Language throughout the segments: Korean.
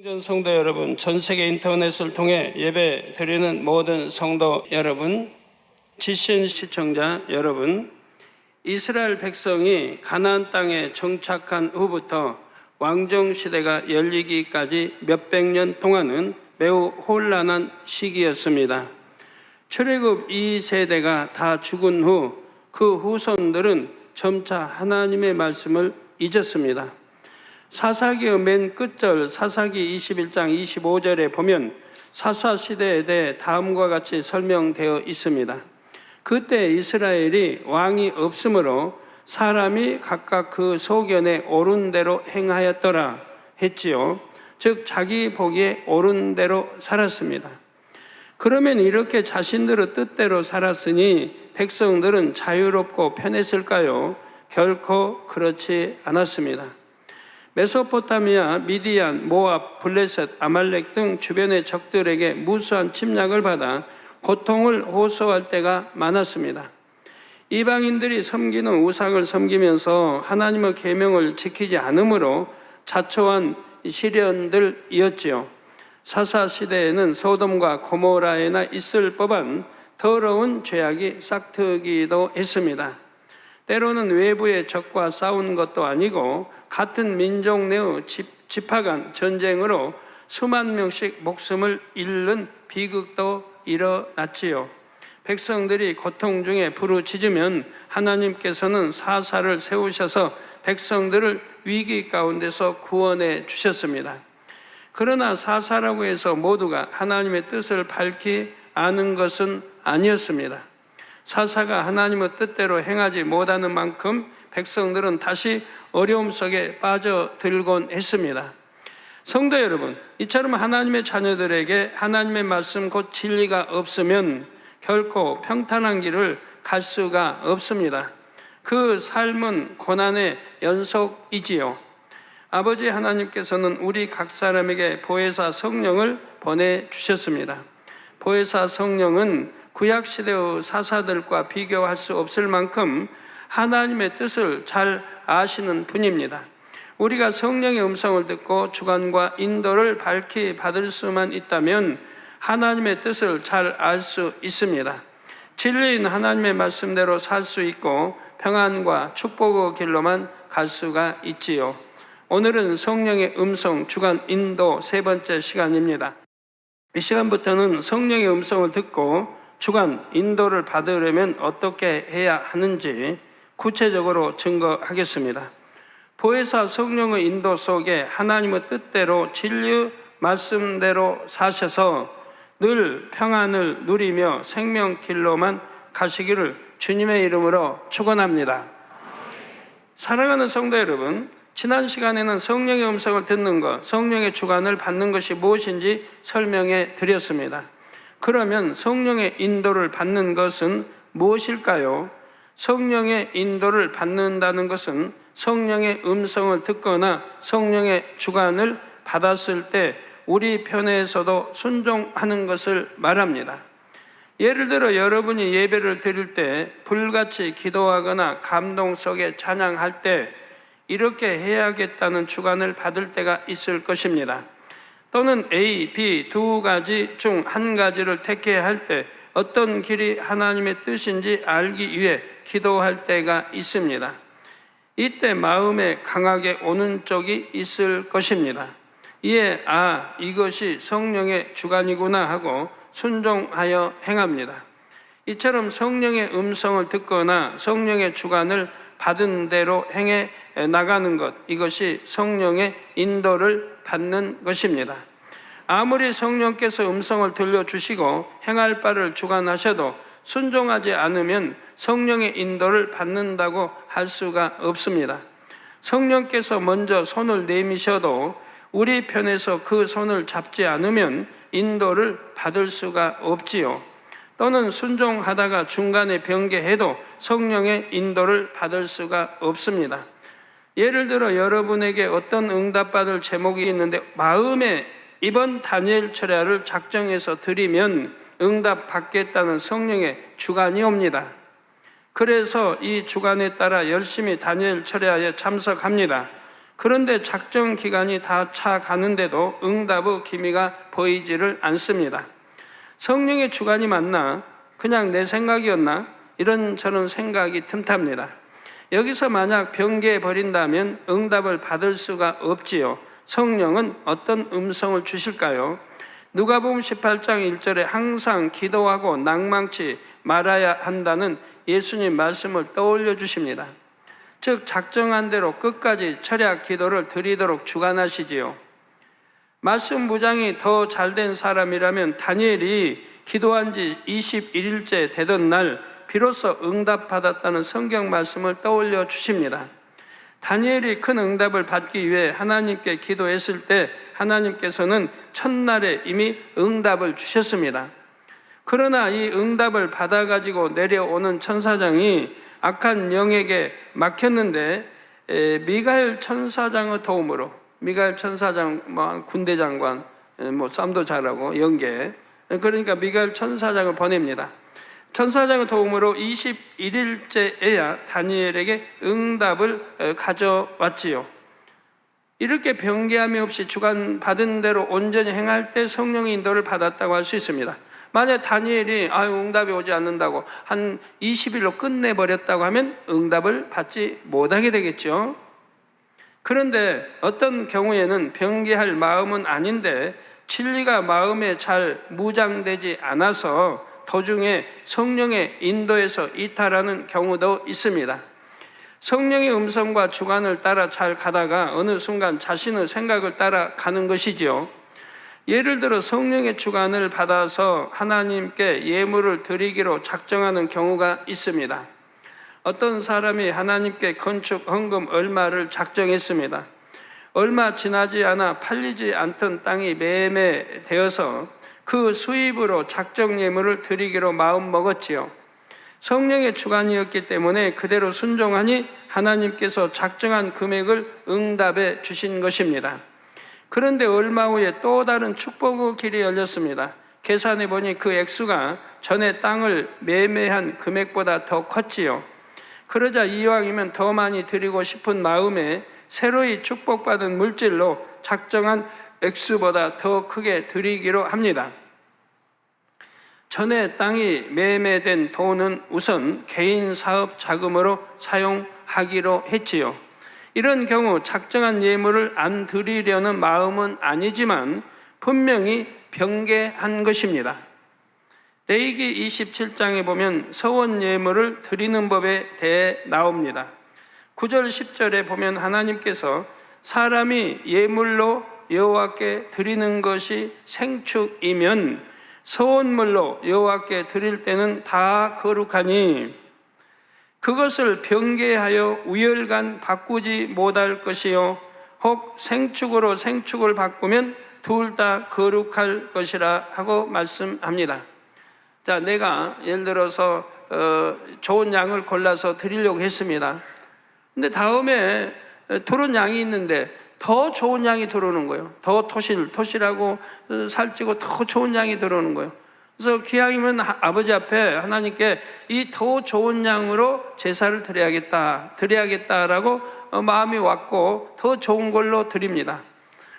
전 성도 여러분, 전 세계 인터넷을 통해 예배 드리는 모든 성도 여러분, 지신 시청자 여러분, 이스라엘 백성이 가나안 땅에 정착한 후부터 왕정 시대가 열리기까지 몇백 년 동안은 매우 혼란한 시기였습니다. 출애굽 2세대가 다 죽은 후 그 후손들은 점차 하나님의 말씀을 잊었습니다. 사사기의 맨 끝절 사사기 21장 25절에 보면 사사시대에 대해 다음과 같이 설명되어 있습니다. 그때 이스라엘이 왕이 없으므로 사람이 각각 그 소견에 옳은 대로 행하였더라 했지요. 즉 자기 보기에 옳은 대로 살았습니다. 그러면 이렇게 자신들의 뜻대로 살았으니 백성들은 자유롭고 편했을까요? 결코 그렇지 않았습니다. 메소포타미아, 미디안, 모압, 블레셋, 아말렉 등 주변의 적들에게 무수한 침략을 받아 고통을 호소할 때가 많았습니다. 이방인들이 섬기는 우상을 섬기면서 하나님의 계명을 지키지 않으므로 자초한 시련들이었지요. 사사시대에는 소돔과 고모라에나 있을 법한 더러운 죄악이 싹트기도 했습니다. 때로는 외부의 적과 싸운 것도 아니고 같은 민족 내의 지파 간 전쟁으로 수만 명씩 목숨을 잃는 비극도 일어났지요. 백성들이 고통 중에 부르짖으면 하나님께서는 사사를 세우셔서 백성들을 위기 가운데서 구원해 주셨습니다. 그러나 사사라고 해서 모두가 하나님의 뜻을 밝히 아는 것은 아니었습니다. 사사가 하나님의 뜻대로 행하지 못하는 만큼 백성들은 다시 어려움 속에 빠져들곤 했습니다. 성도 여러분, 이처럼 하나님의 자녀들에게 하나님의 말씀 곧 진리가 없으면 결코 평탄한 길을 갈 수가 없습니다. 그 삶은 고난의 연속이지요. 아버지 하나님께서는 우리 각 사람에게 보혜사 성령을 보내주셨습니다. 보혜사 성령은 구약시대의 사사들과 비교할 수 없을 만큼 하나님의 뜻을 잘 아시는 분입니다. 우리가 성령의 음성을 듣고 주관과 인도를 밝히 받을 수만 있다면 하나님의 뜻을 잘 알 수 있습니다. 진리인 하나님의 말씀대로 살 수 있고 평안과 축복의 길로만 갈 수가 있지요. 오늘은 성령의 음성, 주관, 인도 세 번째 시간입니다. 이 시간부터는 성령의 음성을 듣고 주관, 인도를 받으려면 어떻게 해야 하는지 구체적으로 증거하겠습니다. 보혜사 성령의 인도 속에 하나님의 뜻대로 진리의 말씀대로 사셔서 늘 평안을 누리며 생명길로만 가시기를 주님의 이름으로 축원합니다. 사랑하는 성도 여러분, 지난 시간에는 성령의 음성을 듣는 것, 성령의 주관을 받는 것이 무엇인지 설명해 드렸습니다. 그러면 성령의 인도를 받는 것은 무엇일까요? 성령의 인도를 받는다는 것은 성령의 음성을 듣거나 성령의 주관을 받았을 때 우리 편에서도 순종하는 것을 말합니다. 예를 들어 여러분이 예배를 드릴 때 불같이 기도하거나 감동 속에 찬양할 때 이렇게 해야겠다는 주관을 받을 때가 있을 것입니다. 또는 A, B 두 가지 중 한 가지를 택해야 할 때 어떤 길이 하나님의 뜻인지 알기 위해 기도할 때가 있습니다. 이때 마음에 강하게 오는 쪽이 있을 것입니다. 이에 이것이 성령의 주관이구나 하고 순종하여 행합니다. 이처럼 성령의 음성을 듣거나 성령의 주관을 받은 대로 행해 나가는 것, 이것이 성령의 인도를 받는 것입니다. 아무리 성령께서 음성을 들려주시고 행할 바를 주관하셔도 순종하지 않으면 성령의 인도를 받는다고 할 수가 없습니다. 성령께서 먼저 손을 내미셔도 우리 편에서 그 손을 잡지 않으면 인도를 받을 수가 없지요. 또는 순종하다가 중간에 변개해도 성령의 인도를 받을 수가 없습니다. 예를 들어 여러분에게 어떤 응답받을 제목이 있는데 마음에 이번 다니엘 철야를 작정해서 드리면 응답받겠다는 성령의 주관이 옵니다. 그래서 이 주관에 따라 열심히 다니엘 철야에 참석합니다. 그런데 작정 기간이 다 차 가는데도 응답의 기미가 보이지를 않습니다. 성령의 주관이 맞나? 그냥 내 생각이었나? 이런 저런 생각이 틈탑니다. 여기서 만약 변개해 버린다면 응답을 받을 수가 없지요. 성령은 어떤 음성을 주실까요? 누가복음 18장 1절에 항상 기도하고 낭망치 말아야 한다는 예수님 말씀을 떠올려 주십니다. 즉 작정한 대로 끝까지 철야 기도를 드리도록 주관하시지요. 말씀 무장이 더 잘된 사람이라면 다니엘이 기도한 지 21일째 되던 날 비로소 응답받았다는 성경 말씀을 떠올려 주십니다. 다니엘이 큰 응답을 받기 위해 하나님께 기도했을 때 하나님께서는 첫날에 이미 응답을 주셨습니다. 그러나 이 응답을 받아가지고 내려오는 천사장이 악한 영에게 막혔는데 미가엘 천사장의 도움으로, 미가엘 천사장 군대 장관, 싸움도 잘하고 연계, 그러니까 미가엘 천사장을 보냅니다. 천사장의 도움으로 21일째에야 다니엘에게 응답을 가져왔지요. 이렇게 변개함이 없이 주관받은 대로 온전히 행할 때 성령의 인도를 받았다고 할 수 있습니다. 만약 다니엘이 응답이 오지 않는다고 한 20일로 끝내버렸다고 하면 응답을 받지 못하게 되겠죠. 그런데 어떤 경우에는 변개할 마음은 아닌데 진리가 마음에 잘 무장되지 않아서 도중에 성령의 인도에서 이탈하는 경우도 있습니다. 성령의 음성과 주관을 따라 잘 가다가 어느 순간 자신의 생각을 따라 가는 것이지요. 예를 들어 성령의 주관을 받아서 하나님께 예물을 드리기로 작정하는 경우가 있습니다. 어떤 사람이 하나님께 건축 헌금 얼마를 작정했습니다. 얼마 지나지 않아 팔리지 않던 땅이 매매되어서 그 수입으로 작정 예물을 드리기로 마음먹었지요. 성령의 주관이었기 때문에 그대로 순종하니 하나님께서 작정한 금액을 응답해 주신 것입니다. 그런데 얼마 후에 또 다른 축복의 길이 열렸습니다. 계산해 보니 그 액수가 전에 땅을 매매한 금액보다 더 컸지요. 그러자 이왕이면 더 많이 드리고 싶은 마음에 새로이 축복받은 물질로 작정한 액수보다 더 크게 드리기로 합니다. 전에 땅이 매매된 돈은 우선 개인 사업 자금으로 사용하기로 했지요. 이런 경우 작정한 예물을 안 드리려는 마음은 아니지만 분명히 변개한 것입니다. 레위기 27장에 보면 서원 예물을 드리는 법에 대해 나옵니다. 9절 10절에 보면 하나님께서 사람이 예물로 여호와께 드리는 것이 생축이면 서원물로 여호와께 드릴 때는 다 거룩하니 그것을 변개하여 우열간 바꾸지 못할 것이요 혹 생축으로 생축을 바꾸면 둘 다 거룩할 것이라 하고 말씀합니다. 자, 내가 예를 들어서 좋은 양을 골라서 드리려고 했습니다. 근데 다음에 들어온 양이 있는데 더 좋은 양이 들어오는 거예요. 더 토실하고 살찌고 더 좋은 양이 들어오는 거예요. 그래서 기왕이면 아버지 앞에 하나님께 이 더 좋은 양으로 제사를 드려야겠다라고 마음이 왔고 더 좋은 걸로 드립니다.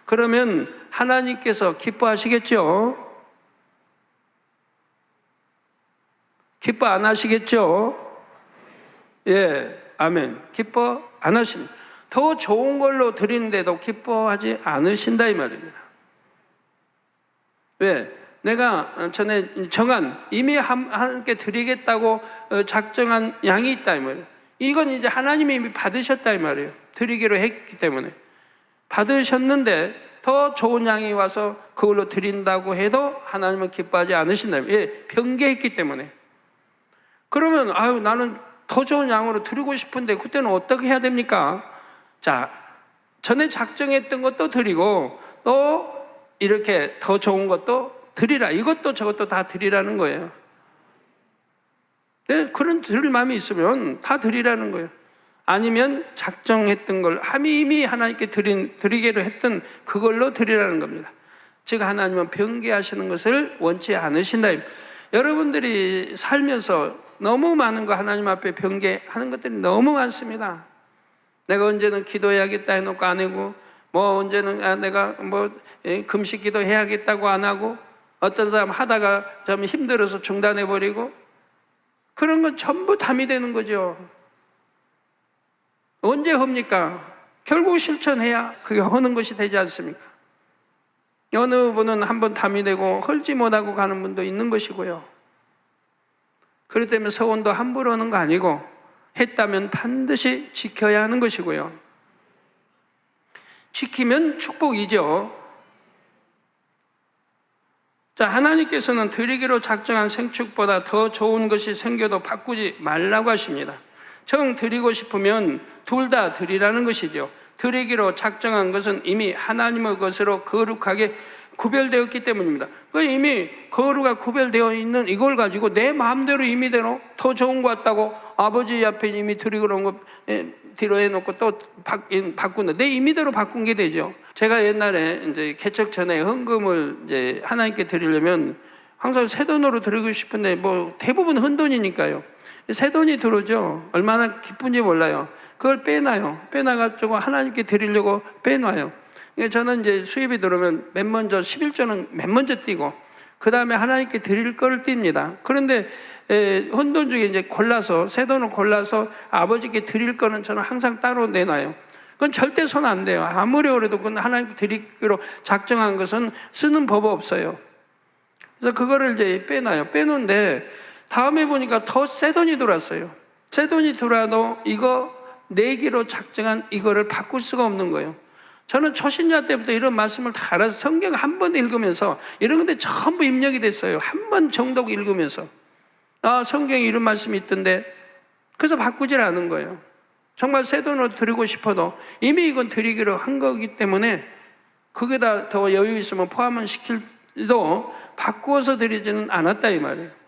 그러면 하나님께서 기뻐하시겠죠? 기뻐 안 하시겠죠? 예, 아멘. 기뻐 안 하십니다. 더 좋은 걸로 드리는데도 기뻐하지 않으신다 이 말입니다. 왜? 내가 전에 이미 하나님께 드리겠다고 작정한 양이 있다 이 말이에요. 이건 이제 하나님이 이미 받으셨다 이 말이에요. 드리기로 했기 때문에. 받으셨는데 더 좋은 양이 와서 그걸로 드린다고 해도 하나님은 기뻐하지 않으신다. 예, 변개했기 때문에. 그러면 나는 더 좋은 양으로 드리고 싶은데 그때는 어떻게 해야 됩니까? 자, 전에 작정했던 것도 드리고 또 이렇게 더 좋은 것도 드리라. 이것도 저것도 다 드리라는 거예요. 네, 그런 드릴 마음이 있으면 다 드리라는 거예요. 아니면 작정했던 걸 이미 하나님께 드리기로 했던 그걸로 드리라는 겁니다. 즉 하나님은 변개하시는 것을 원치 않으신다. 여러분들이 살면서 너무 많은 거 하나님 앞에 변개하는 것들이 너무 많습니다. 내가 언제는 기도해야겠다 해놓고 안 하고, 뭐 언제는 내가 뭐 금식 기도 해야겠다고 안 하고, 어떤 사람 하다가 좀 힘들어서 중단해버리고, 그런 건 전부 담이 되는 거죠. 언제 합니까? 결국 실천해야 그게 하는 것이 되지 않습니까? 어느 분은 한번 담이 되고 헐지 못하고 가는 분도 있는 것이고요. 그렇기 때문에 서원도 함부로 하는 거 아니고 했다면 반드시 지켜야 하는 것이고요. 지키면 축복이죠. 자, 하나님께서는 드리기로 작정한 생축보다 더 좋은 것이 생겨도 바꾸지 말라고 하십니다. 정 드리고 싶으면 둘 다 드리라는 것이죠. 드리기로 작정한 것은 이미 하나님의 것으로 거룩하게 구별되었기 때문입니다. 이미 거룩하게 구별되어 있는 이걸 가지고 내 마음대로 임의대로 더 좋은 것 같다고 아버지 앞에 이미 드리고 그런 거 뒤로 해놓고 또 바꾼다. 내 임의대로 바꾼 게 되죠. 제가 옛날에 이제 개척 전에 헌금을 이제 하나님께 드리려면 항상 새 돈으로 드리고 싶은데 뭐 대부분 헌돈이니까요. 새 돈이 들어오죠. 얼마나 기쁜지 몰라요. 그걸 빼놔요. 빼놔가지고 하나님께 드리려고 빼놔요. 저는 이제 수입이 들어오면 맨 먼저 11조는 맨 먼저 띄고 그 다음에 하나님께 드릴 거를 띱니다. 그런데 헌돈 중에 이제 골라서 새 돈을 골라서 아버지께 드릴 거는 저는 항상 따로 내놔요. 그건 절대 손 안 돼요. 아무리 오래도 그건 하나님께 드리기로 작정한 것은 쓰는 법 없어요. 그래서 그거를 이제 빼놔요. 빼놓는데 다음에 보니까 더 새 돈이 들어왔어요. 새 돈이 들어와도 이거 내기로 작정한 이거를 바꿀 수가 없는 거예요. 저는 초신자 때부터 이런 말씀을 다 알아서 성경 한 번 읽으면서 이런 건데 전부 입력이 됐어요. 한 번 정독 읽으면서 성경에 이런 말씀이 있던데 그래서 바꾸질 않은 거예요. 정말 새 돈으로 드리고 싶어도 이미 이건 드리기로 한 거기 때문에 거기다 더 여유 있으면 포함은 시킬도 바꾸어서 드리지는 않았다 이 말이에요.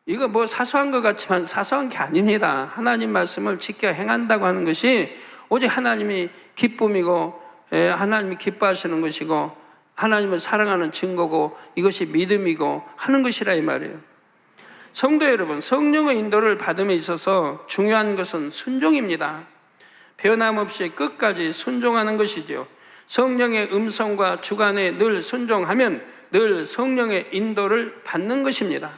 이거 뭐 사소한 것 같지만 사소한 게 아닙니다. 하나님 말씀을 지켜 행한다고 하는 것이 오직 하나님이 기쁨이고 하나님이 기뻐하시는 것이고 하나님을 사랑하는 증거고 이것이 믿음이고 하는 것이라 이 말이에요. 성도 여러분, 성령의 인도를 받음에 있어서 중요한 것은 순종입니다. 변함없이 끝까지 순종하는 것이죠. 성령의 음성과 주관에 늘 순종하면 늘 성령의 인도를 받는 것입니다.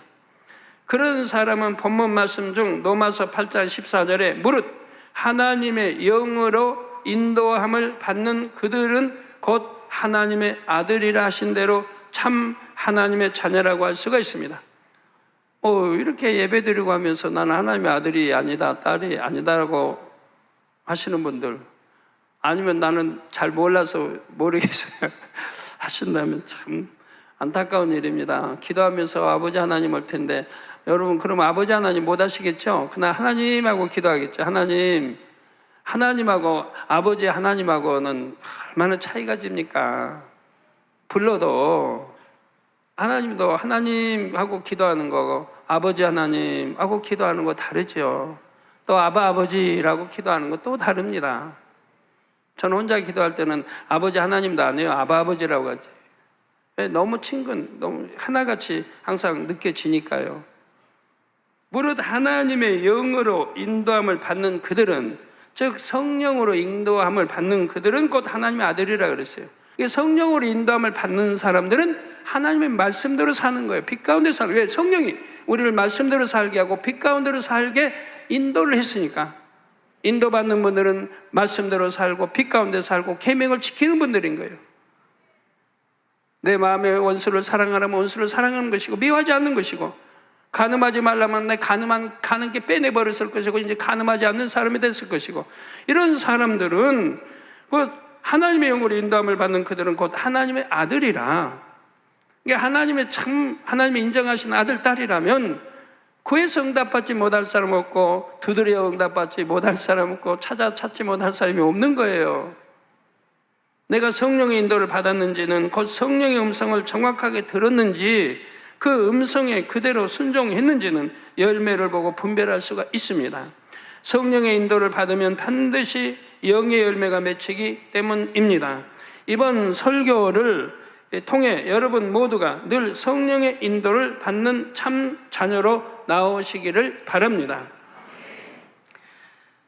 그런 사람은 본문 말씀 중 로마서 8장 14절에 무릇 하나님의 영으로 인도함을 받는 그들은 곧 하나님의 아들이라 하신 대로 참 하나님의 자녀라고 할 수가 있습니다. 이렇게 예배드리고 하면서 나는 하나님의 아들이 아니다, 딸이 아니다라고 하시는 분들, 아니면 나는 잘 몰라서 모르겠어요 하신다면 참 안타까운 일입니다. 기도하면서 아버지 하나님 올 텐데 여러분 그러면 아버지 하나님 못 하시겠죠? 그날 하나님하고 기도하겠죠. 하나님하고 아버지 하나님하고는 얼마나 차이가 집니까? 불러도 하나님도 하나님하고 기도하는 거고 아버지 하나님하고 기도하는 거 다르죠. 또 아버지라고 기도하는 거 또 다릅니다. 저는 혼자 기도할 때는 아버지 하나님도 안 해요. 아버지라고 하지. 너무 친근, 너무 하나같이 항상 느껴지니까요. 무릇 하나님의 영으로 인도함을 받는 그들은, 즉 성령으로 인도함을 받는 그들은 곧 하나님의 아들이라 그랬어요. 성령으로 인도함을 받는 사람들은 하나님의 말씀대로 사는 거예요. 빛 가운데 사는 거예요. 왜? 성령이 우리를 말씀대로 살게 하고 빛 가운데로 살게 인도를 했으니까. 인도받는 분들은 말씀대로 살고 빛 가운데 살고 계명을 지키는 분들인 거예요. 내 마음의 원수를 사랑하라면 원수를 사랑하는 것이고 미워하지 않는 것이고, 간음하지 말라면 내 가는 게 빼내버렸을 것이고 이제 간음하지 않는 사람이 됐을 것이고, 이런 사람들은 그 하나님의 영으로 인도함을 받는 그들은 곧 하나님의 아들이라. 하나님의 하나님이 인정하신 아들 딸이라면 구해서 응답받지 못할 사람 없고 두드려 응답받지 못할 사람 없고 찾지 못할 사람이 없는 거예요. 내가 성령의 인도를 받았는지는 곧 성령의 음성을 정확하게 들었는지 그 음성에 그대로 순종했는지는 열매를 보고 분별할 수가 있습니다. 성령의 인도를 받으면 반드시 영의 열매가 맺히기 때문입니다. 이번 설교를 통해 여러분 모두가 늘 성령의 인도를 받는 참 자녀로 나오시기를 바랍니다.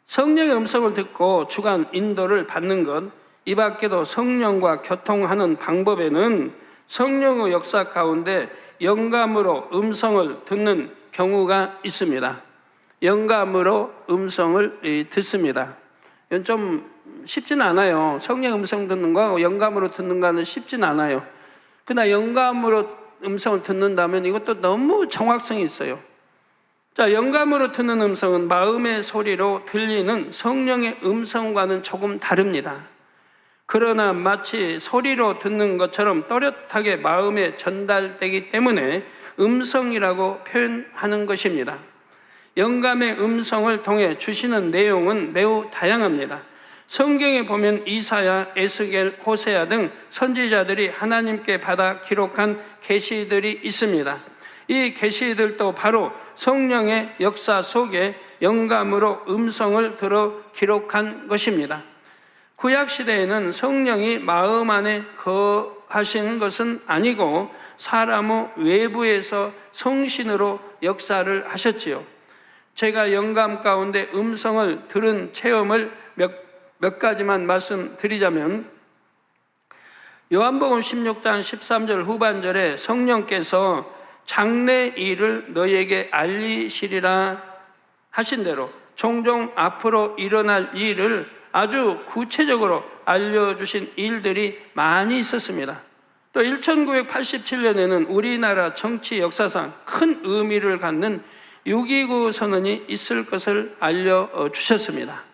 성령의 음성을 듣고 주관 인도를 받는 것, 이 밖에도 성령과 교통하는 방법에는 성령의 역사 가운데 영감으로 음성을 듣는 경우가 있습니다. 영감으로 음성을 듣습니다. 이건 좀 쉽진 않아요. 성령 음성 듣는 거하고 영감으로 듣는 거는 쉽진 않아요. 그러나 영감으로 음성을 듣는다면 이것도 너무 정확성이 있어요. 자, 영감으로 듣는 음성은 마음의 소리로 들리는 성령의 음성과는 조금 다릅니다. 그러나 마치 소리로 듣는 것처럼 또렷하게 마음에 전달되기 때문에 음성이라고 표현하는 것입니다. 영감의 음성을 통해 주시는 내용은 매우 다양합니다. 성경에 보면 이사야, 에스겔, 호세아 등 선지자들이 하나님께 받아 기록한 계시들이 있습니다. 이 계시들도 바로 성령의 역사 속에 영감으로 음성을 들어 기록한 것입니다. 구약 시대에는 성령이 마음 안에 거하시는 것은 아니고 사람의 외부에서 성신으로 역사를 하셨지요. 제가 영감 가운데 음성을 들은 체험을 몇 가지만 말씀드리자면, 요한복음 16장 13절 후반절에 성령께서 장래 일을 너희에게 알리시리라 하신 대로 종종 앞으로 일어날 일을 아주 구체적으로 알려주신 일들이 많이 있었습니다. 또 1987년에는 우리나라 정치 역사상 큰 의미를 갖는 6.29 선언이 있을 것을 알려주셨습니다.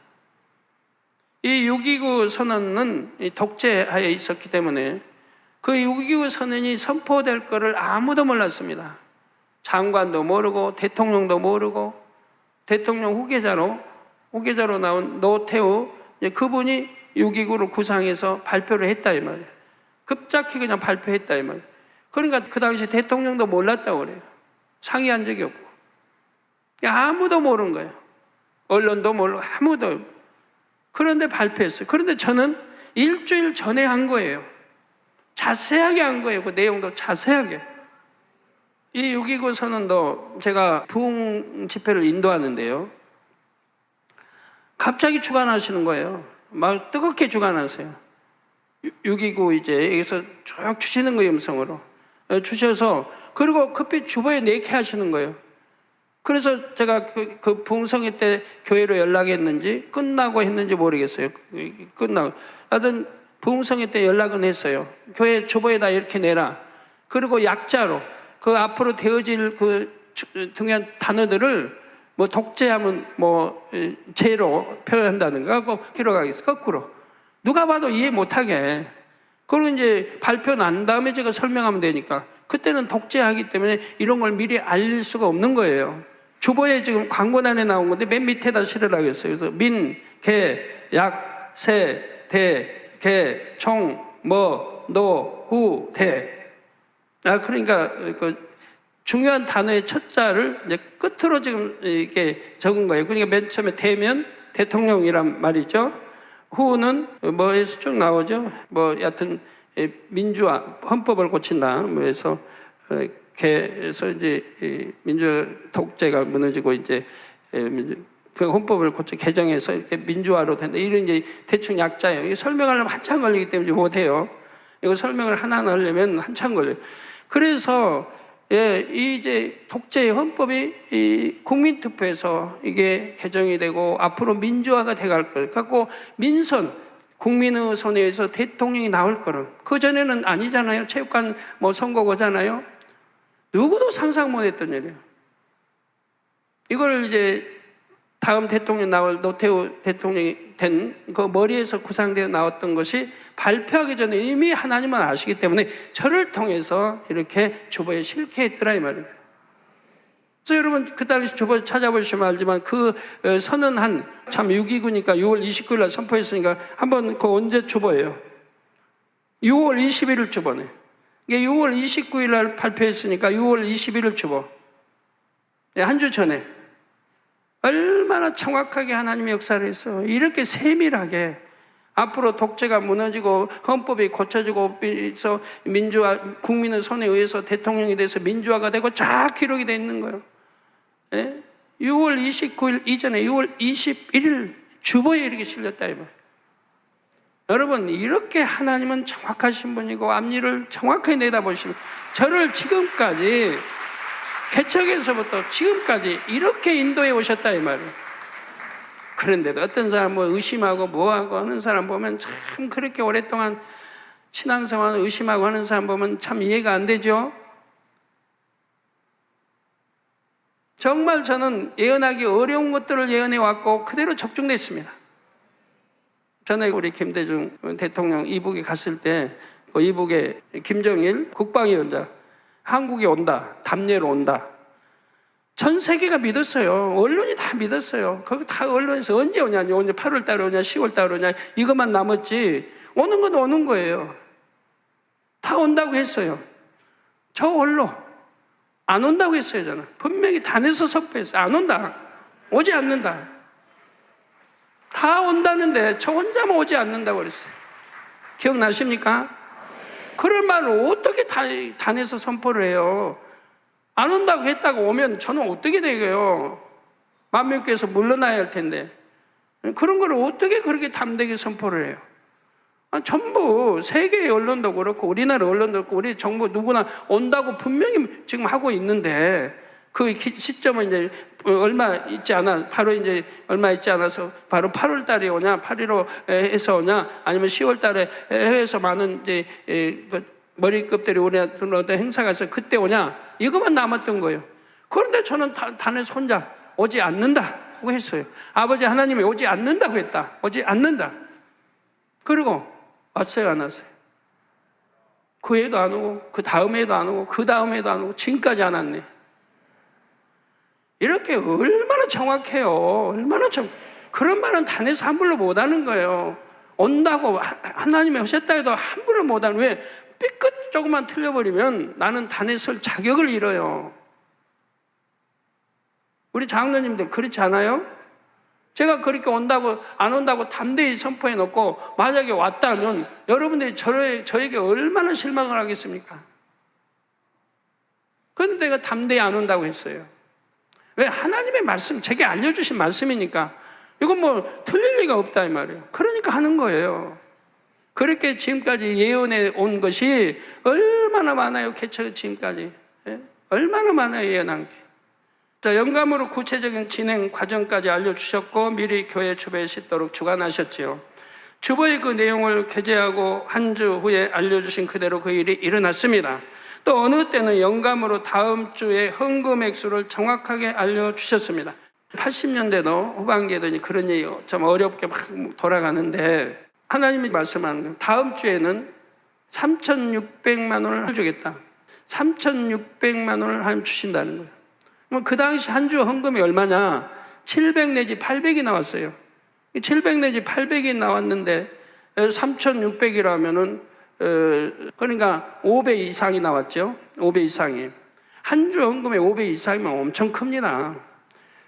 이 6.29 선언은 독재하에 있었기 때문에 그 6.29 선언이 선포될 것을 아무도 몰랐습니다. 장관도 모르고 대통령도 모르고, 대통령 후계자로 나온 노태우, 그분이 6.29를 구상해서 발표를 했다 이 말이에요. 급작히 그냥 발표했다 이 말이에요. 그러니까 그 당시 대통령도 몰랐다고 그래요. 상의한 적이 없고 아무도 모르는 거예요. 언론도 모르고 아무도. 그런데 발표했어요. 그런데 저는 일주일 전에 한 거예요. 자세하게 한 거예요. 그 내용도 자세하게. 이 6.29 선언도 제가 부흥 집회를 인도하는데요, 갑자기 주관하시는 거예요. 막 뜨겁게 주관하세요. 6.29 이제 여기서 쭉 주시는 거예요. 음성으로 주셔서, 그리고 급히 주보에 내게 하시는 거예요. 그래서 제가 그 부흥성회 때 교회로 연락했는지 끝나고 했는지 모르겠어요. 끝나고 하여튼 부흥성회 때 연락은 했어요. 교회 주보에다 이렇게 내라. 그리고 약자로 그 앞으로 되어질 그 중요한 단어들을 뭐 독재하면 뭐 죄로 표현한다든가 뭐 기록하겠어. 거꾸로 누가 봐도 이해 못하게. 그리고 이제 발표 난 다음에 제가 설명하면 되니까, 그때는 독재하기 때문에 이런 걸 미리 알릴 수가 없는 거예요. 주보에 지금 광고란에 나온 건데 맨 밑에다 실으라고 했어요. 그래서 민, 개, 약, 세, 대, 개, 총, 뭐, 노, 후, 대. 그러니까 그 중요한 단어의 첫 자를 이제 끝으로 지금 이렇게 적은 거예요. 그러니까 맨 처음에 대면 대통령이란 말이죠. 후는 뭐에서 쭉 나오죠. 뭐 여하튼 민주화, 헌법을 고친다. 뭐 해서 개에서 이제 민주 독재가 무너지고 이제 그 헌법을 고쳐 개정해서 이렇게 민주화로 된다. 이런 이제 대충 약자예요. 이거 설명하려면 한참 걸리기 때문에 못 해요. 이거 설명을 하나 하려면 한참 걸려요. 그래서 이 이제 독재의 헌법이 이 국민투표에서 이게 개정이 되고 앞으로 민주화가 돼갈 걸 갖고 민선, 국민의 손에 의해서 대통령이 나올 거는, 그 전에는 아니잖아요. 체육관 뭐 선거거잖아요. 누구도 상상 못했던 일이에요. 이걸 이제 다음 대통령 나올 노태우 대통령이 된 그 머리에서 구상되어 나왔던 것이 발표하기 전에 이미 하나님은 아시기 때문에 저를 통해서 이렇게 주보에 실게 했더라 이 말입니다. 그래서 여러분 그 당시 주보 찾아보시면 알지만 그 선언한 참 6.29니까 6월 29일 날 선포했으니까 한번 그 언제 주보예요? 6월 21일 주보네. 이게 6월 29일 날 발표했으니까 6월 21일 주보. 한 주 전에. 얼마나 정확하게 하나님의 역사를 했어. 이렇게 세밀하게 앞으로 독재가 무너지고 헌법이 고쳐지고 해서 민주화, 국민의 손에 의해서 대통령이 돼서 민주화가 되고 쫙 기록이 되어 있는 거예요. 6월 29일 이전에 6월 21일 주보에 이렇게 실렸다 이 말. 여러분, 이렇게 하나님은 정확하신 분이고 앞니를 정확하게 내다보시면, 저를 지금까지 개척에서부터 지금까지 이렇게 인도해 오셨다 이 말이에요. 그런데도 어떤 사람 뭐 의심하고 뭐하고 하는 사람 보면 참, 그렇게 오랫동안 신앙생활을 의심하고 하는 사람 보면 참 이해가 안 되죠. 정말 저는 예언하기 어려운 것들을 예언해 왔고 그대로 적중됐습니다. 전에 우리 김대중 대통령 이북에 갔을 때 그 이북에 김정일 국방위원장 한국에 온다, 담례로 온다. 전 세계가 믿었어요. 언론이 다 믿었어요. 거기 다 언론에서 언제 오냐, 언제 8월 달에 오냐, 10월 달에 오냐, 이것만 남았지. 오는 건 오는 거예요. 다 온다고 했어요. 저 홀로 안 온다고 했어요. 저는 분명히 단에서 선포했어요. 안 온다, 오지 않는다. 다 온다는데 저 혼자만 오지 않는다고 그랬어요. 기억나십니까? 그런 말을 어떻게 단에서 선포를 해요? 안 온다고 했다고 오면 저는 어떻게 되게요? 만명교회에서 물러나야 할 텐데. 그런 걸 어떻게 그렇게 담대하게 선포를 해요? 전부 세계의 언론도 그렇고 우리나라 언론도 그렇고 우리 정부 누구나 온다고 분명히 지금 하고 있는데, 그 시점은 이제 얼마 있지 않아, 바로 이제 얼마 있지 않아서 바로 8월 달에 오냐, 8.15 해서 오냐, 아니면 10월 달에 해외에서 많은 이제 머리급들이 오냐, 어떤 행사가 있어 그때 오냐, 이것만 남았던 거예요. 그런데 저는 단에서 혼자 오지 않는다고 했어요. 아버지 하나님이 오지 않는다고 했다. 오지 않는다. 그리고 왔어요, 안 왔어요? 그 해도 안 오고, 그 다음 해도 안 오고, 그 다음 해도 안 오고, 지금까지 안 왔네. 이렇게 얼마나 정확해요. 얼마나 그런 말은 단에서 함부로 못하는 거예요. 온다고 하나님이 하셨다 해도 함부로 못하는, 왜? 삐끗 조금만 틀려버리면 나는 단에 설 자격을 잃어요. 우리 장로님들 그렇지 않아요? 제가 그렇게 온다고 안 온다고 담대히 선포해 놓고 만약에 왔다면 여러분들이 저에게 얼마나 실망을 하겠습니까? 그런데 내가 담대히 안 온다고 했어요. 왜? 하나님의 말씀, 제게 알려주신 말씀이니까 이건 뭐 틀릴 리가 없다 이 말이에요. 그러니까 하는 거예요. 그렇게 지금까지 예언해 온 것이 얼마나 많아요. 개척 지금까지. 얼마나 많아요, 예언한 게. 자, 영감으로 구체적인 진행 과정까지 알려주셨고 미리 교회 주보에 싣도록 주관하셨지요. 주보의 그 내용을 게재하고 한 주 후에 알려주신 그대로 그 일이 일어났습니다. 또 어느 때는 영감으로 다음 주에 헌금 액수를 정확하게 알려주셨습니다. 80년대도 후반기에도 그런 일이 좀 어렵게 막 돌아가는데 하나님이 말씀하는 거예요. 다음 주에는 3,600만 원을 주겠다. 3,600만 원을 하나님 주신다는 거예요. 그 당시 한 주 헌금이 얼마냐? 700 내지 800이 나왔어요. 700 내지 800이 나왔는데 3,600이라면은 그러니까 5배 이상이 나왔죠. 5배 이상이. 한 주 헌금에 5배 이상이면 엄청 큽니다.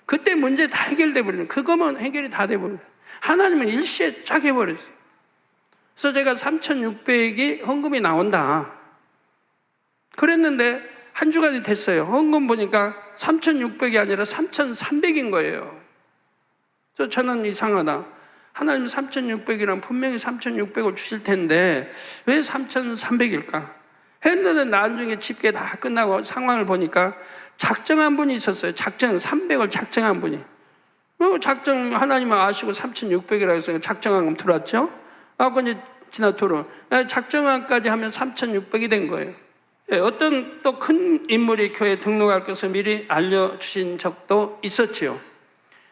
그때 문제 다 해결돼 버리는, 그거면 해결이 다 돼 버려요. 하나님은 일시에 쫙 해버렸어요. 그래서 제가 3,600이 헌금이 나온다 그랬는데 한 주간이 됐어요. 헌금 보니까 3,600이 아니라 3,300인 거예요. 그래서 저는 이상하다. 하나님 3,600이라면 분명히 3,600을 주실 텐데 왜 3,300일까? 했는데 나중에 집계 다 끝나고 상황을 보니까 작정한 분이 있었어요. 300을 작정한 분이. 작정, 하나님은 아시고 3,600이라고 해서 작정한 건 들어왔죠? 하고 이제 지나토록 작정한까지 하면 3,600이 된 거예요. 어떤 또 큰 인물이 교회에 등록할 것을 미리 알려주신 적도 있었지요.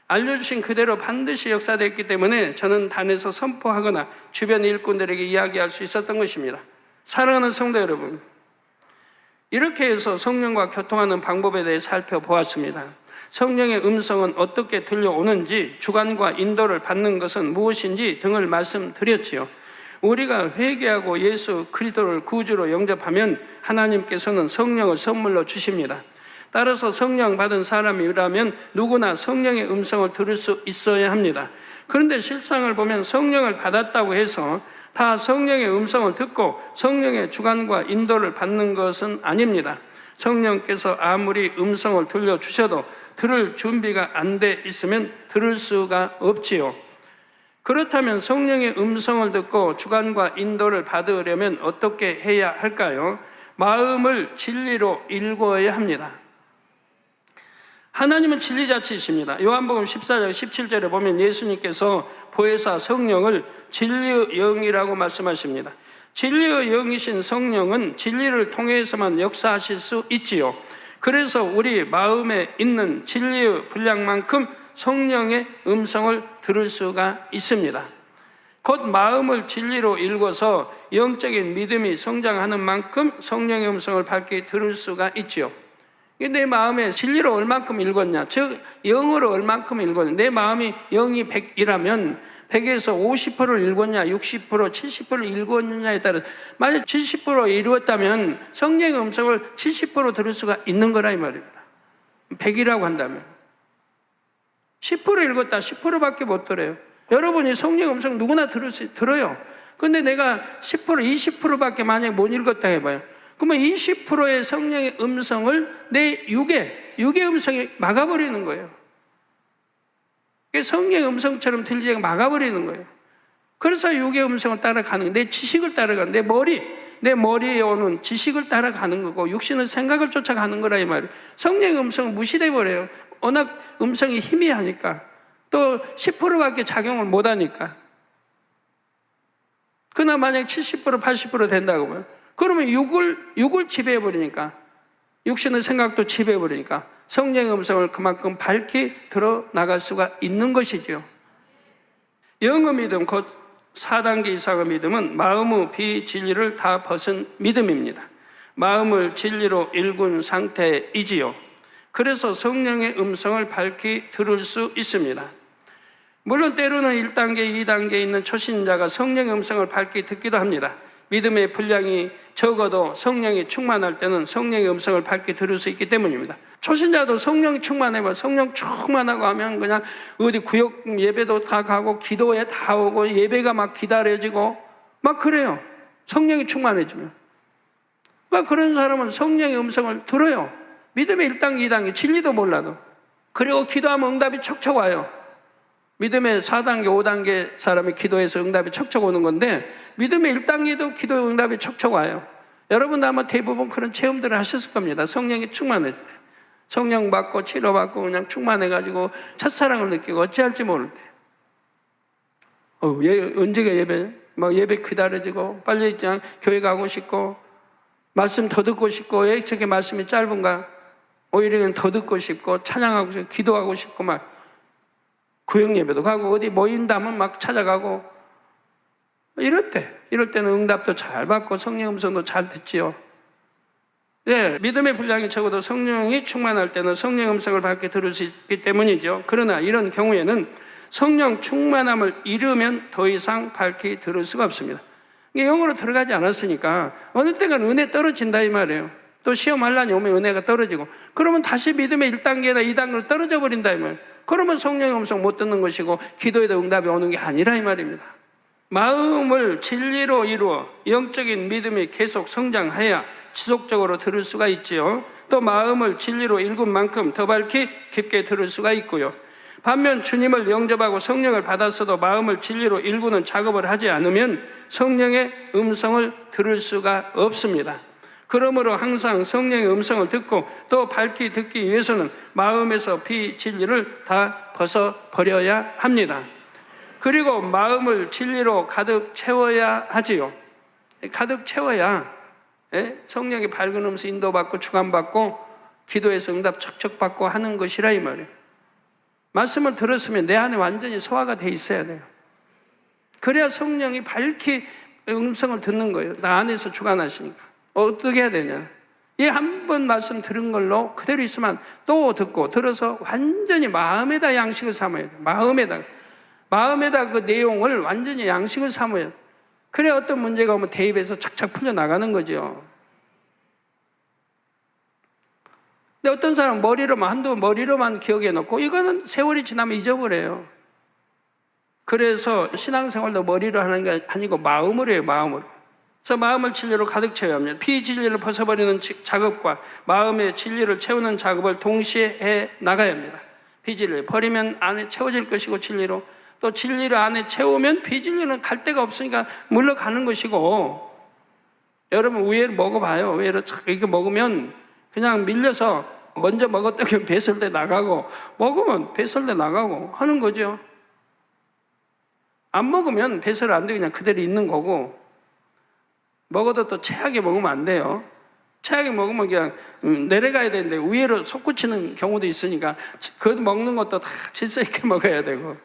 알려주신 그대로 반드시 역사됐기 때문에 저는 단에서 선포하거나 주변 일꾼들에게 이야기할 수 있었던 것입니다. 사랑하는 성도 여러분, 이렇게 해서 성령과 교통하는 방법에 대해 살펴보았습니다. 성령의 음성은 어떻게 들려오는지, 주관과 인도를 받는 것은 무엇인지 등을 말씀드렸지요. 우리가 회개하고 예수 그리스도를 구주로 영접하면 하나님께서는 성령을 선물로 주십니다. 따라서 성령 받은 사람이라면 누구나 성령의 음성을 들을 수 있어야 합니다. 그런데 실상을 보면 성령을 받았다고 해서 다 성령의 음성을 듣고 성령의 주관과 인도를 받는 것은 아닙니다. 성령께서 아무리 음성을 들려주셔도 들을 준비가 안 돼 있으면 들을 수가 없지요. 그렇다면 성령의 음성을 듣고 주관과 인도를 받으려면 어떻게 해야 할까요? 마음을 진리로 일구어야 합니다. 하나님은 진리자치이십니다. 요한복음 14장 17절에 보면 예수님께서 보혜사 성령을 진리의 영이라고 말씀하십니다. 진리의 영이신 성령은 진리를 통해서만 역사하실 수 있지요. 그래서 우리 마음에 있는 진리의 분량만큼 성령의 음성을 들을 수가 있습니다. 곧 마음을 진리로 읽어서 영적인 믿음이 성장하는 만큼 성령의 음성을 밝게 들을 수가 있지요. 내 마음에 진리로 얼만큼 읽었냐, 즉 영으로 얼만큼 읽었냐. 내 마음이 영이 100이라면 100에서 50%를 읽었냐, 60%, 70%를 읽었느냐에 따라서 만약 70% 이루었다면 성령의 음성을 70% 들을 수가 있는 거라 이 말입니다. 100이라고 한다면 10% 읽었다, 10%밖에 못 들어요. 여러분이 성령의 음성 누구나 들어요. 근데 내가 10%, 20%밖에 만약에 못 읽었다 해봐요. 그러면 20%의 성령의 음성을 내 육의 음성이 막아버리는 거예요. 성령의 음성처럼 들리지 막아버리는 거예요. 그래서 육의 음성을 따라가는 거예요. 내 지식을 따라가는 거예요. 내 머리에 오는 지식을 따라가는 거고 육신은 생각을 쫓아가는 거라 이 말이에요. 성령의 음성은 무시돼 버려요. 워낙 음성이 희미하니까, 또 10%밖에 작용을 못하니까. 그러나 만약 70%, 80% 된다고 봐요. 그러면 육을 지배해버리니까, 육신의 생각도 지배해버리니까 성령의 음성을 그만큼 밝게 들어나갈 수가 있는 것이죠. 영의 믿음, 곧 4단계 이상의 믿음은 마음의 비진리를 다 벗은 믿음입니다. 마음을 진리로 일군 상태이지요. 그래서 성령의 음성을 밝게 들을 수 있습니다. 물론 때로는 1단계, 2단계에 있는 초신자가 성령의 음성을 밝게 듣기도 합니다. 믿음의 분량이 적어도 성령이 충만할 때는 성령의 음성을 밝게 들을 수 있기 때문입니다. 초신자도 성령이 충만해봐. 성령 충만하고 하면 그냥 어디 구역 예배도 다 가고 기도에 다 오고 예배가 막 기다려지고 막 그래요. 성령이 충만해지면. 막 그런 사람은 성령의 음성을 들어요. 믿음의 1단계, 2단계 진리도 몰라도. 그리고 기도하면 응답이 척척 와요. 믿음의 4단계, 5단계 사람이 기도해서 응답이 척척 오는 건데 믿음의 1단계도 기도 응답이 척척 와요. 여러분도 아마 대부분 그런 체험들을 하셨을 겁니다. 성령이 충만해질 때. 성령 받고 치료받고 그냥 충만해가지고 첫사랑을 느끼고 어찌할지 모를 때. 언제가 예배? 막 예배 기다려지고 빨리 그냥 교회 가고 싶고 말씀 더 듣고 싶고 왜 저렇게 말씀이 짧은가? 오히려 그냥 더 듣고 싶고 찬양하고 싶고 기도하고 싶고 막 구역 예배도 가고 어디 모인다면 막 찾아가고 이럴 때는 응답도 잘 받고 성령 음성도 잘 듣지요. 예, 믿음의 분량이 적어도 성령이 충만할 때는 성령 음성을 밝게 들을 수 있기 때문이죠. 그러나 이런 경우에는 성령 충만함을 잃으면 더 이상 밝게 들을 수가 없습니다. 영으로 들어가지 않았으니까 어느 때는 은혜 떨어진다 이 말이에요. 또 시험 환란이 오면 은혜가 떨어지고 그러면 다시 믿음의 1단계나 2단계로 떨어져 버린다 이 말이에요. 그러면 성령의 음성 못 듣는 것이고 기도에도 응답이 오는 게 아니라 이 말입니다. 마음을 진리로 이루어 영적인 믿음이 계속 성장해야 지속적으로 들을 수가 있지요. 또 마음을 진리로 읽은 만큼 더 밝게 깊게 들을 수가 있고요. 반면 주님을 영접하고 성령을 받았어도 마음을 진리로 읽는 작업을 하지 않으면 성령의 음성을 들을 수가 없습니다. 그러므로 항상 성령의 음성을 듣고 또 밝게 듣기 위해서는 마음에서 비진리를 다 벗어버려야 합니다. 그리고 마음을 진리로 가득 채워야 하지요. 가득 채워야 성령의 밝은 음성 인도받고 주관받고 기도에서 응답 척척 받고 하는 것이라 이 말이에요. 말씀을 들었으면 내 안에 완전히 소화가 돼 있어야 돼요. 그래야 성령이 밝게 음성을 듣는 거예요. 나 안에서 주관하시니까. 어떻게 해야 되냐? 이 한 번 말씀 들은 걸로 그대로 있으면 또 듣고 들어서 완전히 마음에다 양식을 삼아야 돼요. 마음에다 그 내용을 완전히 양식을 삼아야 돼요. 그래 어떤 문제가 오면 대입해서 착착 풀려나가는 거죠. 근데 어떤 사람은 머리로만 기억해 놓고 이거는 세월이 지나면 잊어버려요. 그래서 신앙생활도 머리로 하는 게 아니고 마음으로 해요. 마음으로. 그래서 마음을 진리로 가득 채워야 합니다. 비진리를 벗어버리는 작업과 마음의 진리를 채우는 작업을 동시에 해 나가야 합니다. 비진리를 버리면 안에 채워질 것이고 진리로 또 진리를 안에 채우면 비진리는 갈 데가 없으니까 물러가는 것이고, 여러분 우회를 먹어봐요. 우회를 이렇게 먹으면 그냥 밀려서 먼저 먹었던 게 배설돼 나가고, 먹으면 배설돼 나가고 하는 거죠. 안 먹으면 배설 안 되고 그냥 그대로 있는 거고, 먹어도 또 체하게 먹으면 안 돼요. 체하게 먹으면 그냥 내려가야 되는데 위로 솟구치는 경우도 있으니까 그것 먹는 것도 다 질서 있게 먹어야 되고,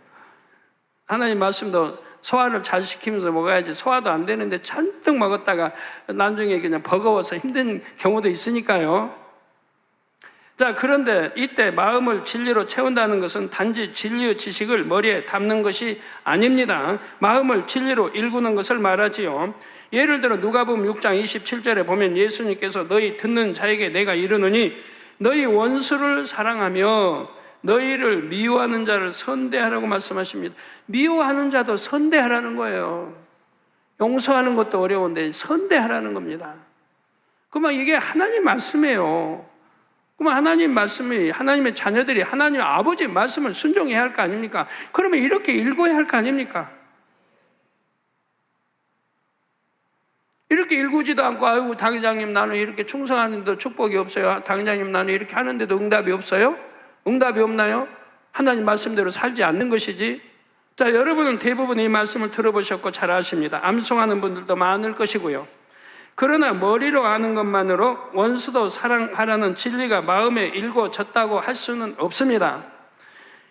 하나님 말씀도 소화를 잘 시키면서 먹어야지 소화도 안 되는데 잔뜩 먹었다가 나중에 그냥 버거워서 힘든 경우도 있으니까요. 자, 그런데 이때 마음을 진리로 채운다는 것은 단지 진리의 지식을 머리에 담는 것이 아닙니다. 마음을 진리로 일구는 것을 말하지요. 예를 들어 누가복음 6장 27절에 보면 예수님께서 너희 듣는 자에게 내가 이르노니 너희 원수를 사랑하며 너희를 미워하는 자를 선대하라고 말씀하십니다. 미워하는 자도 선대하라는 거예요. 용서하는 것도 어려운데 선대하라는 겁니다. 그러면 이게 하나님 말씀이에요. 그러면 하나님 말씀이, 하나님의 자녀들이 하나님 아버지의 말씀을 순종해야 할 거 아닙니까? 그러면 이렇게 읽어야 할 거 아닙니까? 이렇게 읽지도 않고, 아이고 당회장님 나는 이렇게 충성하는데도 축복이 없어요. 당회장님 나는 이렇게 하는데도 응답이 없어요. 응답이 없나요? 하나님 말씀대로 살지 않는 것이지. 자, 여러분은 대부분 이 말씀을 들어보셨고 잘 아십니다. 암송하는 분들도 많을 것이고요. 그러나 머리로 아는 것만으로 원수도 사랑하라는 진리가 마음에 일궈졌다고 할 수는 없습니다.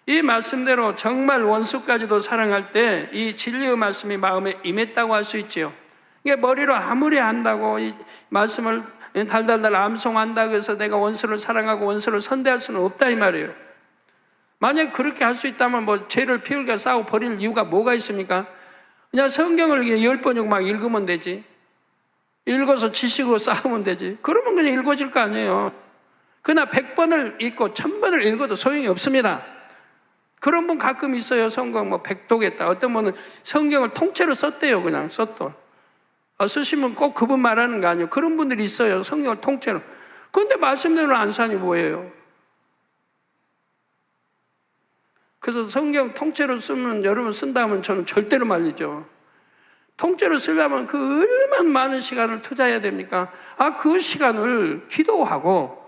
이 말씀대로 정말 원수까지도 사랑할 때 이 진리의 말씀이 마음에 임했다고 할 수 있지요. 이게 머리로 아무리 안다고 이 말씀을 달달달 암송한다고 해서 내가 원수를 사랑하고 원수를 선대할 수는 없다 이 말이에요. 만약 그렇게 할 수 있다면 뭐 죄를 피울게 싸고 버릴 이유가 뭐가 있습니까? 그냥 성경을 10번씩 막 읽으면 되지. 읽어서 지식으로 쌓으면 되지. 그러면 그냥 읽어질 거 아니에요. 그러나 100번을 읽고 1000번을 읽어도 소용이 없습니다. 그런 분 가끔 있어요. 성경 뭐 백독했다. 어떤 분은 성경을 통째로 썼대요. 그냥 썼도. 쓰시면 꼭 그분 말하는 거 아니에요. 그런 분들이 있어요. 성경을 통째로. 그런데 말씀대로 안 사니 뭐예요? 그래서 성경 통째로 쓰면, 여러분 쓴다면 저는 절대로 말리죠. 통째로 쓰려면 그 얼마나 많은 시간을 투자해야 됩니까? 그 시간을 기도하고,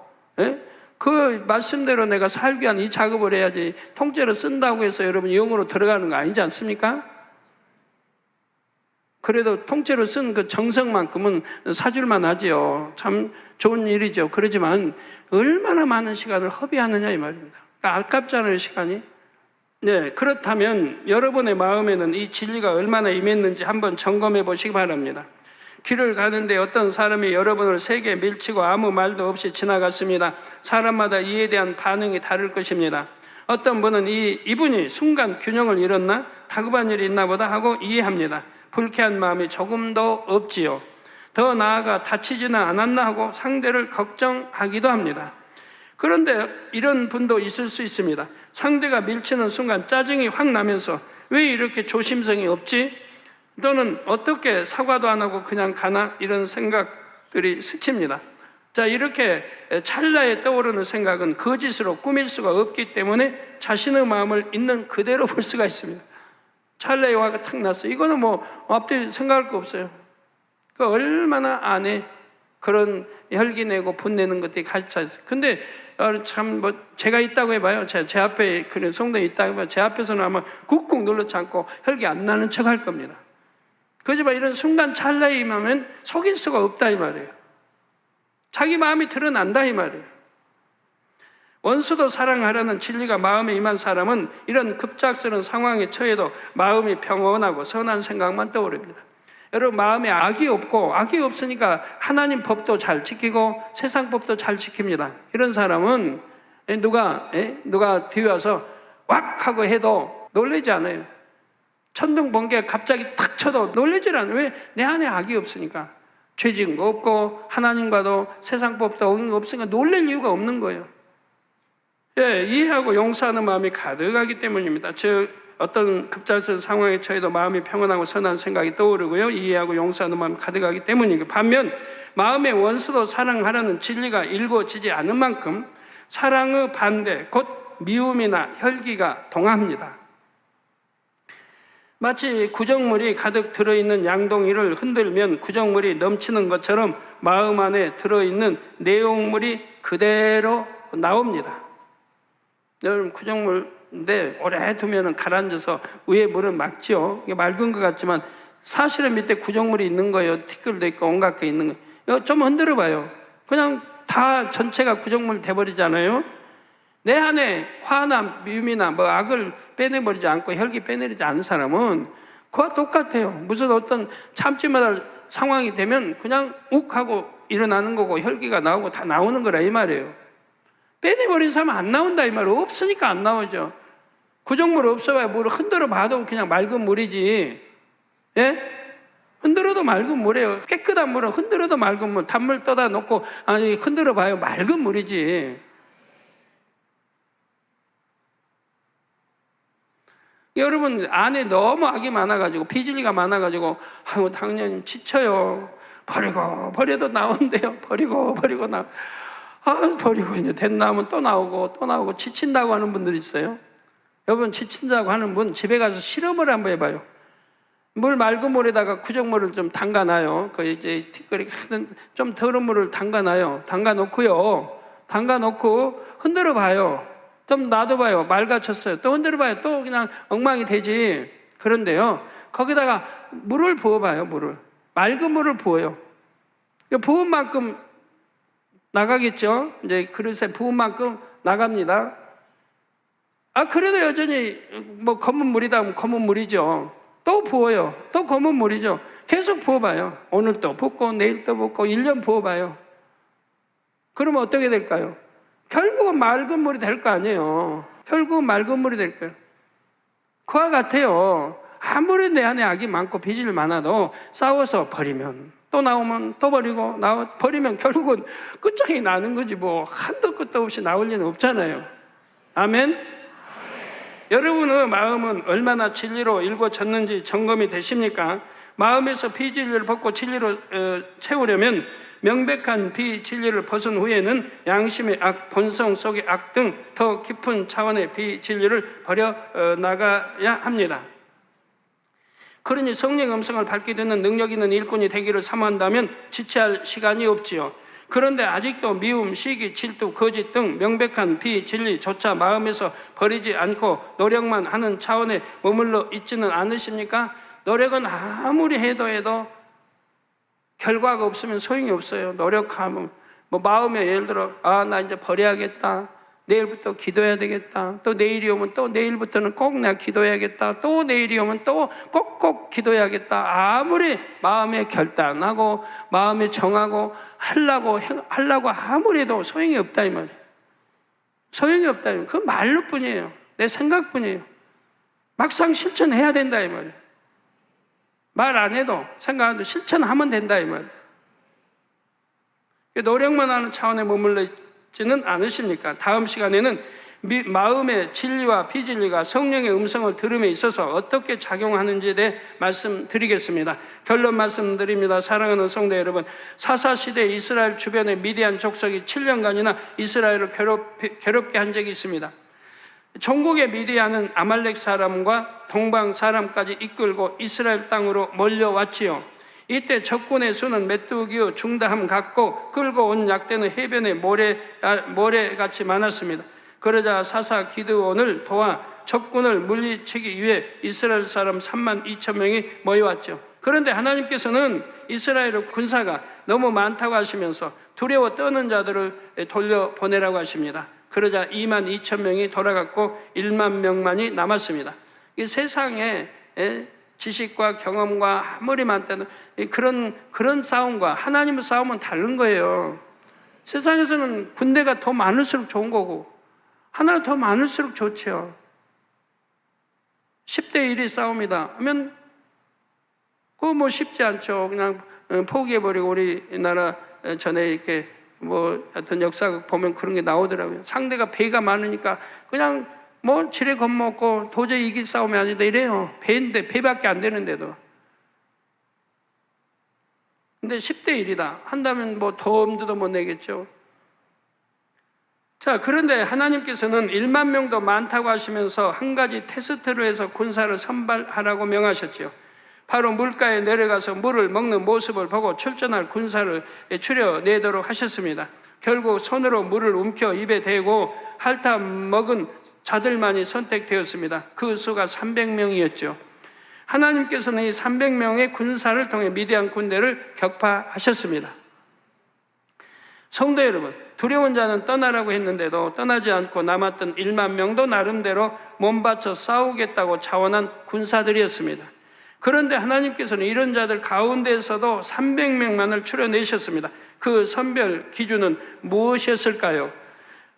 그 말씀대로 내가 살기 위한 이 작업을 해야지, 통째로 쓴다고 해서 여러분 영으로 들어가는 거 아니지 않습니까? 그래도 통째로 쓴 그 정성만큼은 사줄만 하지요. 참 좋은 일이죠. 그러지만 얼마나 많은 시간을 허비하느냐 이 말입니다. 그러니까 아깝잖아요, 시간이. 네, 그렇다면 여러분의 마음에는 이 진리가 얼마나 임했는지 한번 점검해 보시기 바랍니다. 길을 가는데 어떤 사람이 여러분을 세게 밀치고 아무 말도 없이 지나갔습니다. 사람마다 이에 대한 반응이 다를 것입니다. 어떤 분은 이분이 순간 균형을 잃었나? 다급한 일이 있나 보다 하고 이해합니다. 불쾌한 마음이 조금도 없지요. 더 나아가 다치지는 않았나 하고 상대를 걱정하기도 합니다. 그런데 이런 분도 있을 수 있습니다. 상대가 밀치는 순간 짜증이 확 나면서 왜 이렇게 조심성이 없지? 또는 어떻게 사과도 안 하고 그냥 가나? 이런 생각들이 스칩니다. 자, 이렇게 찰나에 떠오르는 생각은 거짓으로 꾸밀 수가 없기 때문에 자신의 마음을 있는 그대로 볼 수가 있습니다. 찰나에 화가 탁 났어요. 이거는 뭐 앞뒤 생각할 거 없어요. 그 얼마나 안에 그런 혈기 내고 분내는 것들이 갇혀 있어요. 근데 참 뭐 제가 있다고 해봐요. 제 앞에 그런 성도가 있다고 해봐요. 제 앞에서는 아마 꾹꾹 눌러 참고 혈기 안 나는 척 할 겁니다. 그렇지만 이런 순간 찰나에 임하면 속일 수가 없다 이 말이에요. 자기 마음이 드러난다 이 말이에요. 원수도 사랑하라는 진리가 마음에 임한 사람은 이런 급작스러운 상황에 처해도 마음이 평온하고 선한 생각만 떠오릅니다. 여러분 마음에 악이 없고, 악이 없으니까 하나님 법도 잘 지키고 세상 법도 잘 지킵니다. 이런 사람은 누가 뒤에 와서 왁 하고 해도 놀라지 않아요. 천둥 번개 갑자기 탁 쳐도 놀라지 않아요. 왜? 내 안에 악이 없으니까. 죄 지은 거 없고 하나님과도 세상 법도 어긴 거 없으니까 놀랄 이유가 없는 거예요. 예, 이해하고 용서하는 마음이 가득하기 때문입니다. 즉 어떤 급작스러운 상황에 처해도 마음이 평온하고 선한 생각이 떠오르고요. 이해하고 용서하는 마음이 가득하기 때문이고, 반면 마음의 원수도 사랑하라는 진리가 일궈지지 않은 만큼 사랑의 반대, 곧 미움이나 혈기가 동합니다. 마치 구정물이 가득 들어있는 양동이를 흔들면 구정물이 넘치는 것처럼 마음 안에 들어있는 내용물이 그대로 나옵니다. 여러분, 구정물인데 오래 두면 가라앉아서 위에 물은 막죠. 이게 맑은 것 같지만 사실은 밑에 구정물이 있는 거예요. 티끌도 있고 온갖 게 있는 거예요. 좀 흔들어 봐요. 그냥 다 전체가 구정물 돼버리잖아요. 내 안에 화나 미움이나 뭐 악을 빼내버리지 않고 혈기 빼내리지 않는 사람은 그와 똑같아요. 무슨 어떤 참지 못할 상황이 되면 그냥 욱하고 일어나는 거고 혈기가 나오고 다 나오는 거라 이 말이에요. 빼내버린 사람은 안 나온다 이 말이에요. 없으니까 안 나오죠. 구정물 없어봐야 물을 흔들어 봐도 그냥 맑은 물이지. 예? 흔들어도 맑은 물이에요. 깨끗한 물은 흔들어도 맑은 물. 단물 떠다 놓고 아니 흔들어 봐요. 맑은 물이지. 여러분 안에 너무 악이 많아가지고 비질리가 많아가지고 아유 당연히 지쳐요. 버려도 나온대요. 버리고 버리고 이제 됐나면 또 나오고 지친다고 하는 분들이 있어요. 여러분 지친다고 하는 분 집에 가서 실험을 한번 해봐요. 물 맑은 물에다가 구정물을 좀 담가놔요. 그 이제 티끌이 좀 더러운 물을 담가놔요. 담가놓고 흔들어 봐요. 좀 놔둬봐요. 맑아졌어요. 또 흔들어봐요. 또 그냥 엉망이 되지. 그런데요, 거기다가 물을 부어봐요. 맑은 물을 부어요. 부은 만큼 나가겠죠. 이제 그릇에 부은 만큼 나갑니다. 그래도 여전히 뭐 검은 물이다 하면 검은 물이죠. 또 부어요. 또 검은 물이죠. 계속 부어봐요. 오늘 또 붓고 내일 또 붓고 1년 부어봐요. 그러면 어떻게 될까요? 결국은 맑은 물이 될 거 아니에요. 결국은 맑은 물이 될 거예요. 그와 같아요. 아무리 내 안에 악이 많고 빚이 많아도 싸워서 버리면 또 나오면 또 버리면 결국은 끝장이 나는 거지 뭐 한도 끝도 없이 나올 리는 없잖아요. 아멘? 여러분의 마음은 얼마나 진리로 일궈졌는지 점검이 되십니까? 마음에서 비진리를 벗고 진리로 채우려면 명백한 비진리를 벗은 후에는 양심의 악, 본성 속의 악 등 더 깊은 차원의 비진리를 버려 나가야 합니다. 그러니 성령의 음성을 밝게 듣는 능력 있는 일꾼이 되기를 사모한다면 지체할 시간이 없지요. 그런데 아직도 미움, 시기, 질투, 거짓 등 명백한 비진리조차 마음에서 버리지 않고 노력만 하는 차원에 머물러 있지는 않으십니까? 노력은 아무리 해도 결과가 없으면 소용이 없어요. 노력하면 뭐 마음에 예를 들어 나 이제 버려야겠다. 내일부터 기도해야 되겠다. 또 내일이 오면 또 내일부터는 꼭 내가 기도해야겠다. 또 내일이 오면 또 꼭꼭 기도해야겠다. 아무리 마음에 결단하고 마음에 정하고 하려고 아무리 해도 소용이 없다 이 말이에요. 소용이 없다 이 말이에요. 그 말로 뿐이에요. 내 생각뿐이에요. 막상 실천해야 된다 이 말이에요. 말 안 해도 생각 안 해도 실천하면 된다 이 말이에요. 노력만 하는 차원에 머물러 있지는 않으십니까? 다음 시간에는 마음의 진리와 비진리가 성령의 음성을 들음에 있어서 어떻게 작용하는지에 대해 말씀드리겠습니다. 결론 말씀드립니다. 사랑하는 성도 여러분, 사사시대 이스라엘 주변에 미디안 족속이 7년간이나 이스라엘을 괴롭게 한 적이 있습니다. 전국의 미디안은 아말렉 사람과 동방 사람까지 이끌고 이스라엘 땅으로 몰려왔지요. 이때 적군의 수는 메뚜기의 중다함 같고 끌고 온 약대는 해변의 모래같이 많았습니다. 그러자 사사 기드온을 도와 적군을 물리치기 위해 이스라엘 사람 3만 2천 명이 모여왔죠. 그런데 하나님께서는 이스라엘 군사가 너무 많다고 하시면서 두려워 떠는 자들을 돌려보내라고 하십니다. 그러자 2만 2천 명이 돌아갔고 1만 명만이 남았습니다. 이 세상에 지식과 경험과 아무리 많다는 그런 싸움과 하나님의 싸움은 다른 거예요. 세상에서는 군대가 더 많을수록 좋은 거고 하나가 더 많을수록 좋죠. 10대 1이 싸움이다 하면 그거 뭐 쉽지 않죠. 그냥 포기해버리고 우리나라 전에 이렇게 뭐 어떤 역사 보면 그런 게 나오더라고요. 상대가 배가 많으니까 그냥 뭐 지레 겁먹고 도저히 이길 싸움이 아니다 이래요. 배인데 배밖에 안 되는데도. 근데 10대 1이다 한다면 뭐 더 엄두도 못 내겠죠. 자, 그런데 하나님께서는 1만 명도 많다고 하시면서 한 가지 테스트를 해서 군사를 선발하라고 명하셨죠. 바로 물가에 내려가서 물을 먹는 모습을 보고 출전할 군사를 추려내도록 하셨습니다. 결국 손으로 물을 움켜 입에 대고 핥아 먹은 자들만이 선택되었습니다. 그 수가 300명이었죠. 하나님께서는 이 300명의 군사를 통해 미디안 군대를 격파하셨습니다. 성도 여러분, 두려운 자는 떠나라고 했는데도 떠나지 않고 남았던 1만 명도 나름대로 몸바쳐 싸우겠다고 자원한 군사들이었습니다. 그런데 하나님께서는 이런 자들 가운데에서도 300명만을 추려내셨습니다. 그 선별 기준은 무엇이었을까요?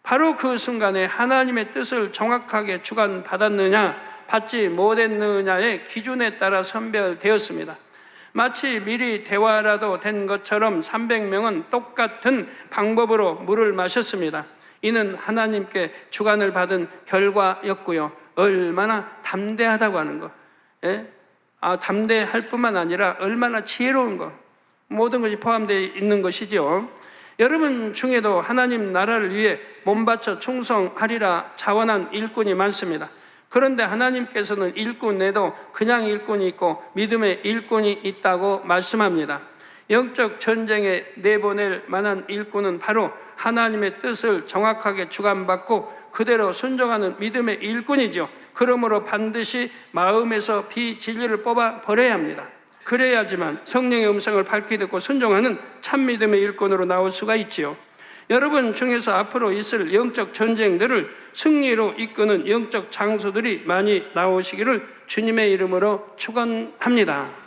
바로 그 순간에 하나님의 뜻을 정확하게 주관받았느냐 받지 못했느냐의 기준에 따라 선별되었습니다. 마치 미리 대화라도 된 것처럼 300명은 똑같은 방법으로 물을 마셨습니다. 이는 하나님께 주관을 받은 결과였고요. 얼마나 담대하다고 하는 것. 담대할 뿐만 아니라 얼마나 지혜로운 것. 모든 것이 포함되어 있는 것이죠. 여러분 중에도 하나님 나라를 위해 몸바쳐 충성하리라 자원한 일꾼이 많습니다. 그런데 하나님께서는 일꾼 내도 그냥 일꾼이 있고 믿음의 일꾼이 있다고 말씀합니다. 영적 전쟁에 내보낼 만한 일꾼은 바로 하나님의 뜻을 정확하게 주관받고 그대로 순종하는 믿음의 일꾼이죠. 그러므로 반드시 마음에서 비진리를 뽑아 버려야 합니다. 그래야지만 성령의 음성을 밝히 듣고 순종하는 참 믿음의 일꾼으로 나올 수가 있지요. 여러분 중에서 앞으로 있을 영적 전쟁들을 승리로 이끄는 영적 장수들이 많이 나오시기를 주님의 이름으로 축원합니다.